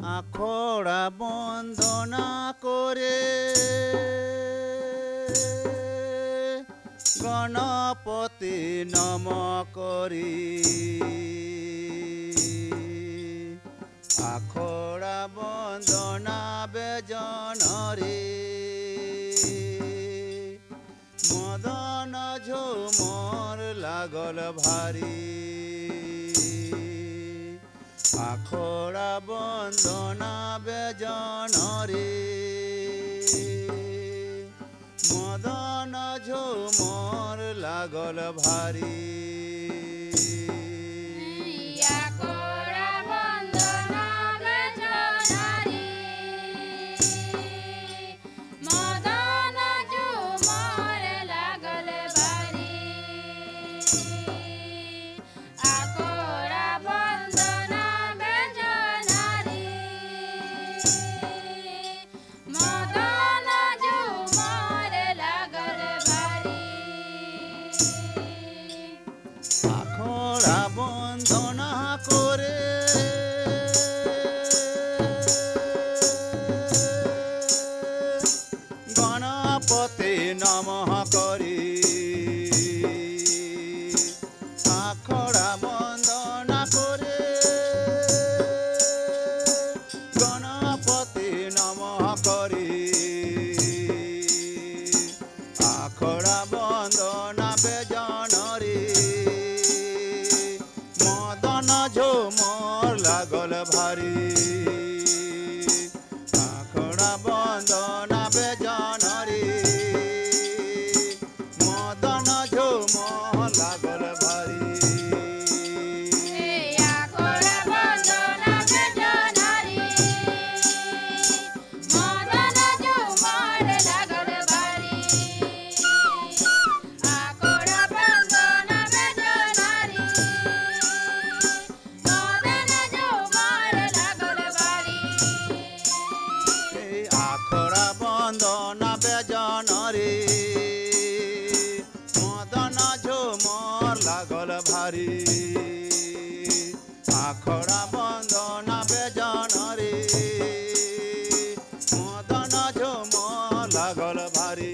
আখড়া বন্দনা করে গণপতি নম করি আখড়া বন্দনা বেজনরে মদন ঝুমর লাগল ভারী আখড়া বন্দনা বেজনরে মদন ঝুমর লাগল ভারী আখড়া বন্দনা করে গণপতি নমঃ করি আখড়া বন্দনা করে গণপতি নমঃ করি আখড়া বন্দনা বেজনরে মদন ঝুমর লাগল ভারী আখড়া বন্দনা বেজনরে মদন ঝুমর লাগল ভারী আখড়া বন্দনা বেজনরে মদন ঝুমর লাগল ভারী আখড়া বন্দনা বেজনরে মদন ঝুমর লাগল ভারী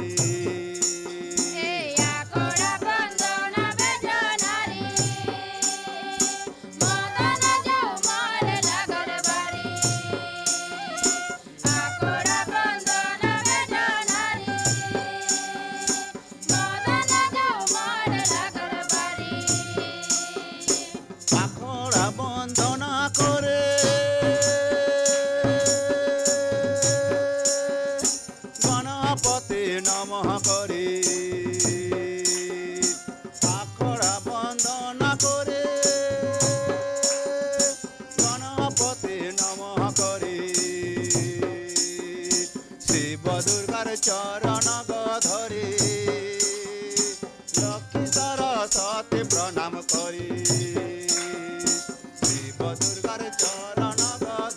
আখড়া বন্দনা করে গণপতি নমঃ করি আখড়া বন্দনা করে গণপতি নমঃ করি শিব দুর্গার চরণ ধরি লক্ষ্মী সরস্বতী প্রণাম করি শিব দুর্গার চরণ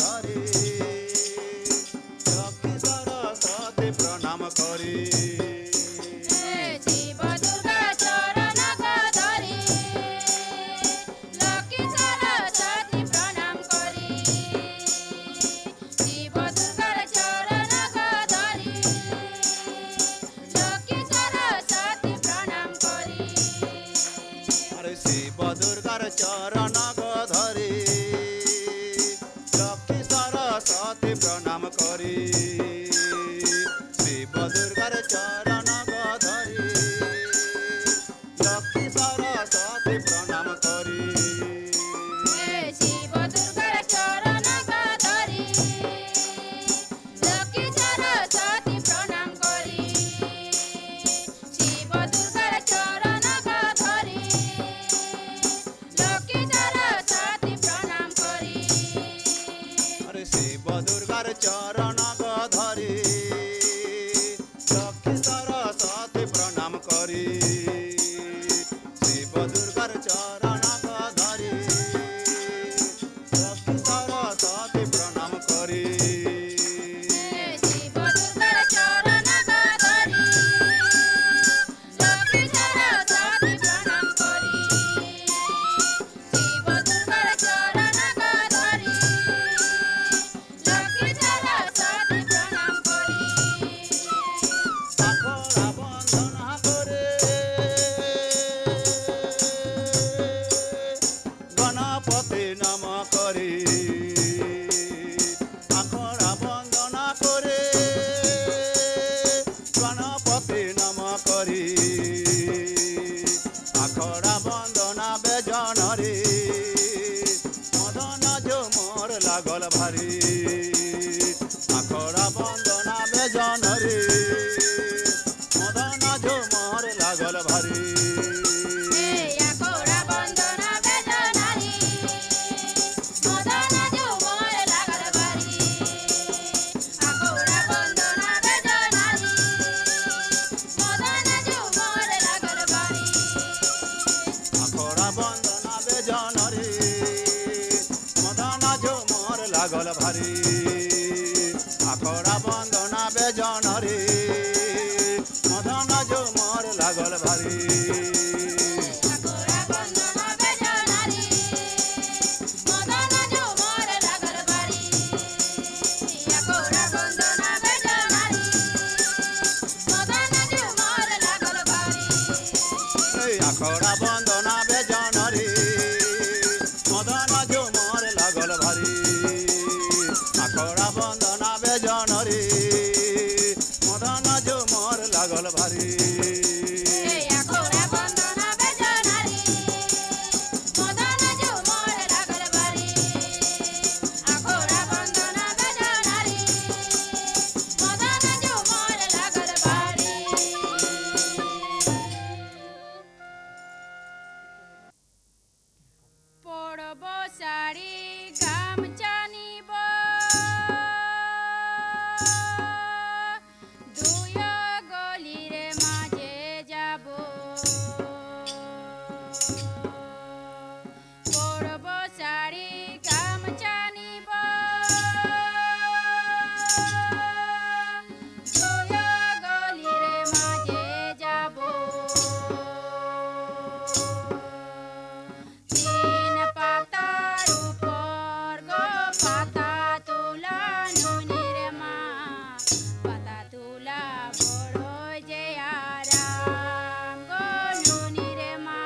ধরি লক্ষ্মী সরস্বতী প্রণাম করি শিব দুর্গার চরণ ধরি লক্ষ্মী সরস্বতী প্রণাম করি শিব দুর্গার চরণ ধরি লক্ষ্মী সরস্বতী প্রণাম করি শিব দুর্গার চরণ ধরি বন্দনা বেজন রে মদন ঝুমর লাগল ভারী আখড়া বন্দনা বেজন রে মদন ঝুমর লাগল ভারী লাগল ভারী আখড়া বন্দনা বেজন রে মদন ঝুমর লাগল ভারী আখড়া বন্দনা বেজন রে মদন ঝুমর লাগল ভারী আখড়া বন্দনা বেজন রে মদন ঝুমর লাগল ভারী পড়ব শাড়ি গামছা নিব দুই গলির মাঝে যাব পড়ব শাড়ি গামছা নিব দুই গলির মাঝে যাব পাতার উপর গো পাতা তুলা নুনির মা পাতা তুলা বড় যে আরাম গো নুনির মা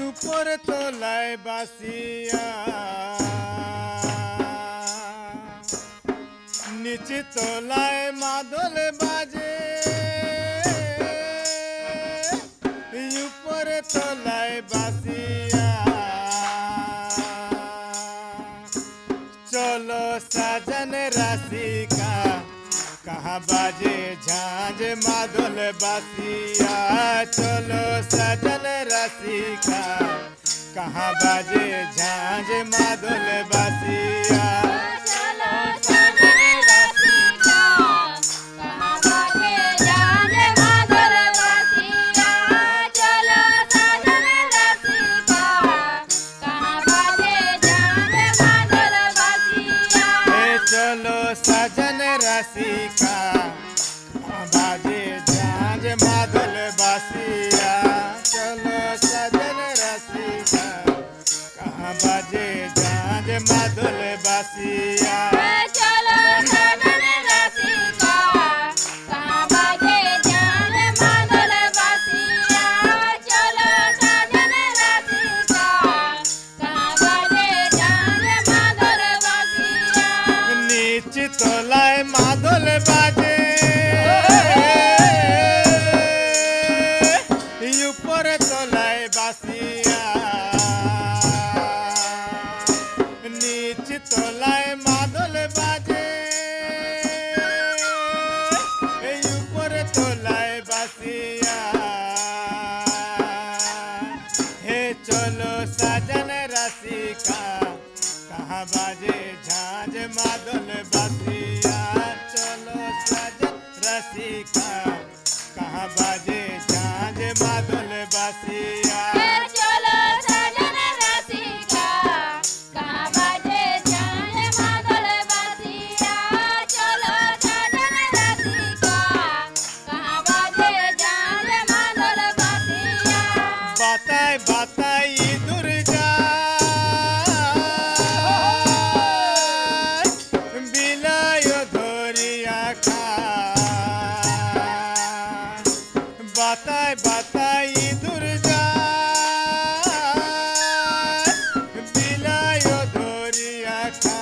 উপর তোলায় বাসিয়া নিচে তোলায় মাদল বাজে উপর তোলায় বাসিয়া चलो सजन रसिका कहाँ बाजे झांझ मादल बासिया चलो सजन रसिका कहाँ बाजे झांझ मादल बासिया चलो सजन रसिका कहाँ बाजे झांझ मादल बासिया चलो सजन रसिका कहाँ बाजे झांझ मादल बासिया चलो सजन रसिका कहाँ बाजे झांझ मादल बासिया चलो सजन रसिका कहाँ बाजे झांझ मादल बासिया चलो सजन रसिका कहाँ बाजे झांझ मादल बासिया चलो सजन रसिका कहाँ बाजे झांझ मादल बासिया नीच तोलाय मादल बाजे ऊपर तोलाय बासिया नीच तोलाय मादल बाजे ऊपर तोलाय बासिया हे चलो सजन रसिका कहाँ बाजे झांझ मादल बासिया चलो सजन रसिका कहाँ बाजे झांझ मादल बासिया चलो सजन रसिका कहाँ बाजे झांझ मादल बासिया चलो सजन रसिका कहाँ बाजे झांझ मादल बासिया बताय बताई दुर्गा बिलाय धोरिया खा बताय बताई दुर्गा बिलाय धोरिया खा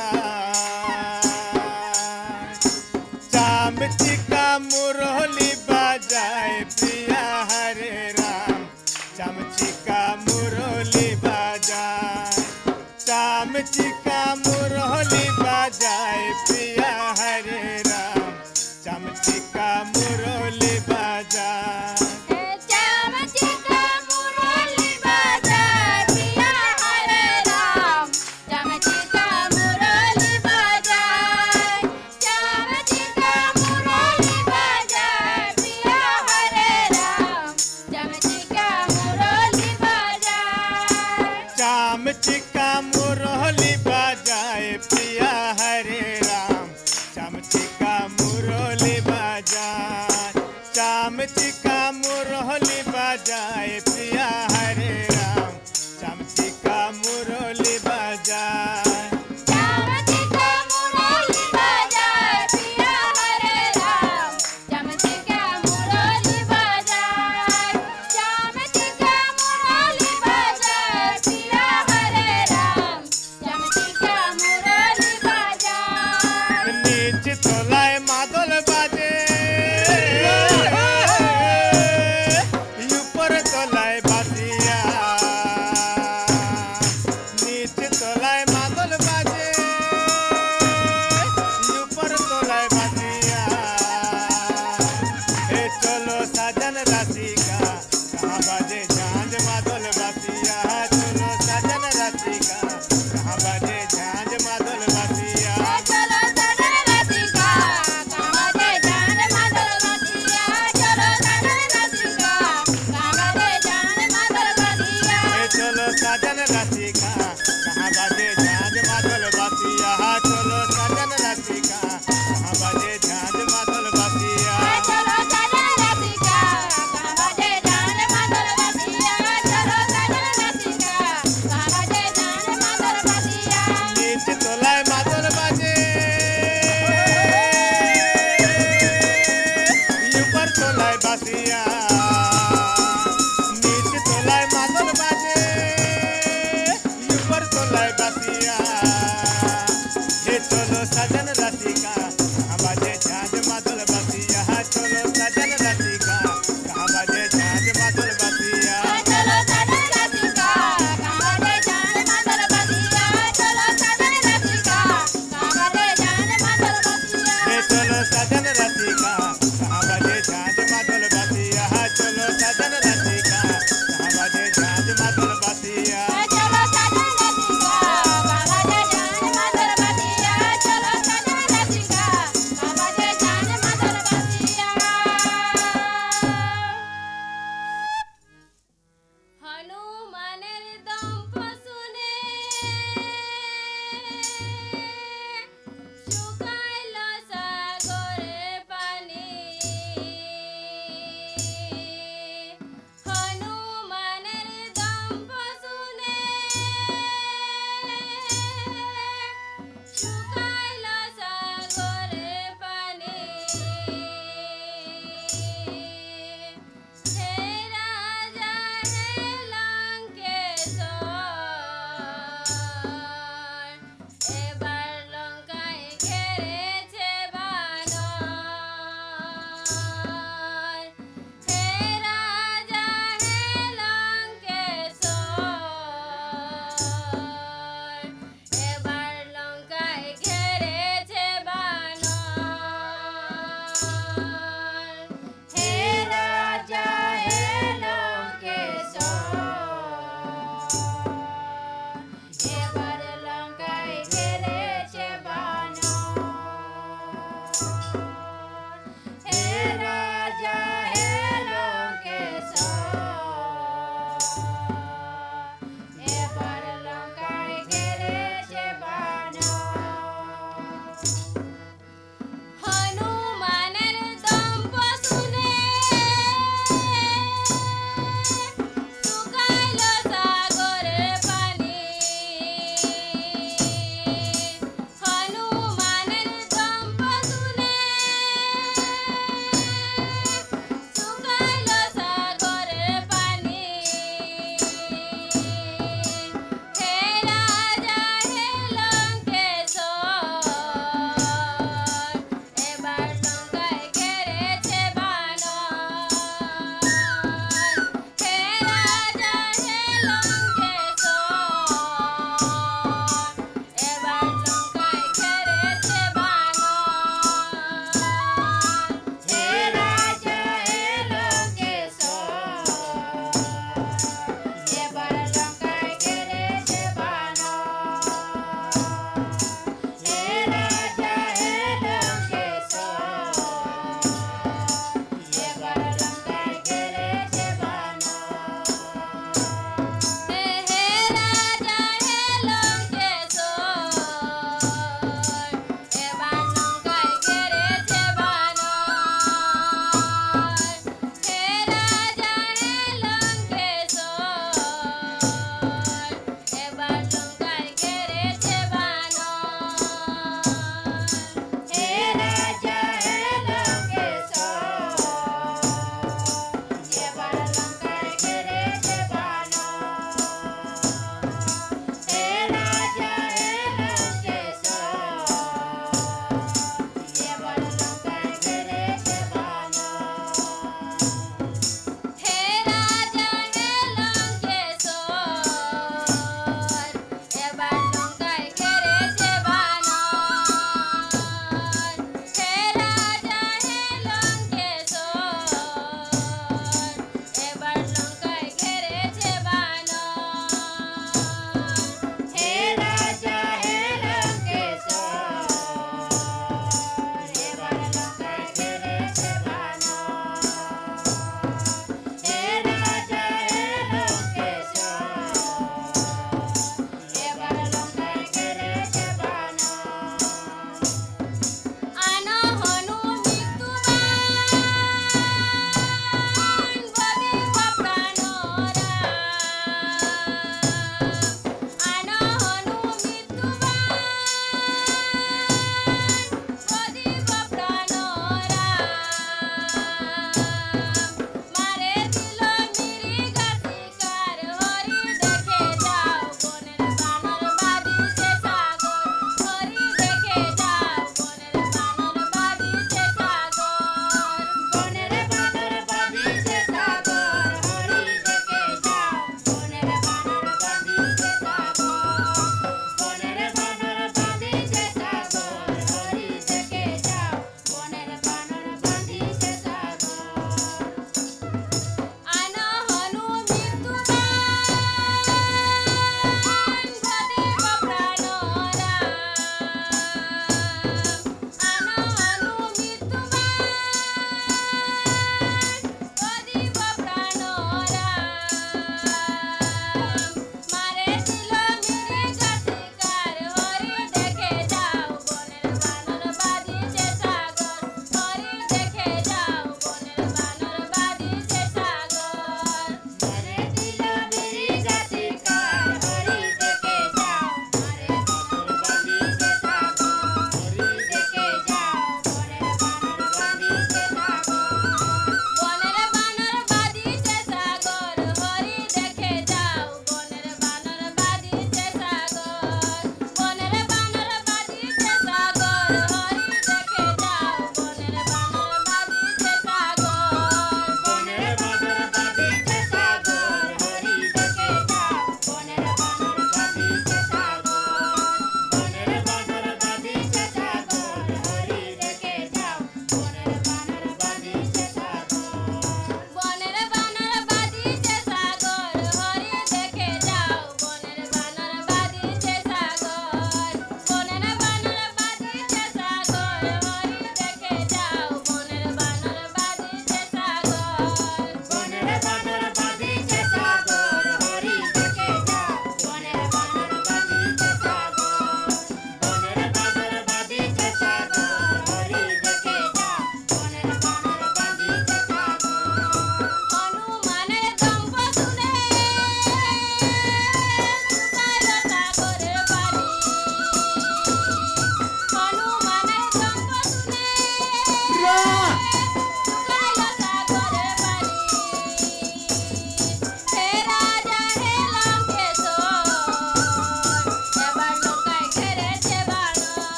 चाम चिका मुरली बाजाए प्रिया हरे राम चमचिका मुरली बाजाए चमचिका मुरली बाजाए प्रिया हरे राम चमचिका मुरली बाजाए चमचिका मुरली बाजाए प्रिया हरे राम चमचिका मुरली बाजाए चमचिका मुरली बाजाए प्रिया हरे राम चमचिका मुरली बाजाए चमचिका मुरली बाजाए प्रिया हरे राम चमचिका मुरली बाजाए चमचिका मुरली बाजाए प्रिया हरे राम चमचिका मुरली बाजाए चमचिका मुरली बाजाए प्रिया हरे राम चमचिका मुरली बाजाए चमचिका मुरली बाजाए प्रिया हरे राम चमचिका मुरली बाजाए नीच तोलाय मादल बाजे ऊपर तोलाय बासिया नीच तोलाय मादल बाजे ऊपर तोलाय बासिया हे चलो सजन रसिका कहाँ बाजे झांझ मादल बासिया चलो सजन रसिका कहाँ बाजे झांझ मादल बासिया चलो सजन रसिका कहाँ बाजे झांझ मादल बासिया चलो सजन रसिका कहाँ बाजे झांझ मादल बासिया चलो सजन रसिका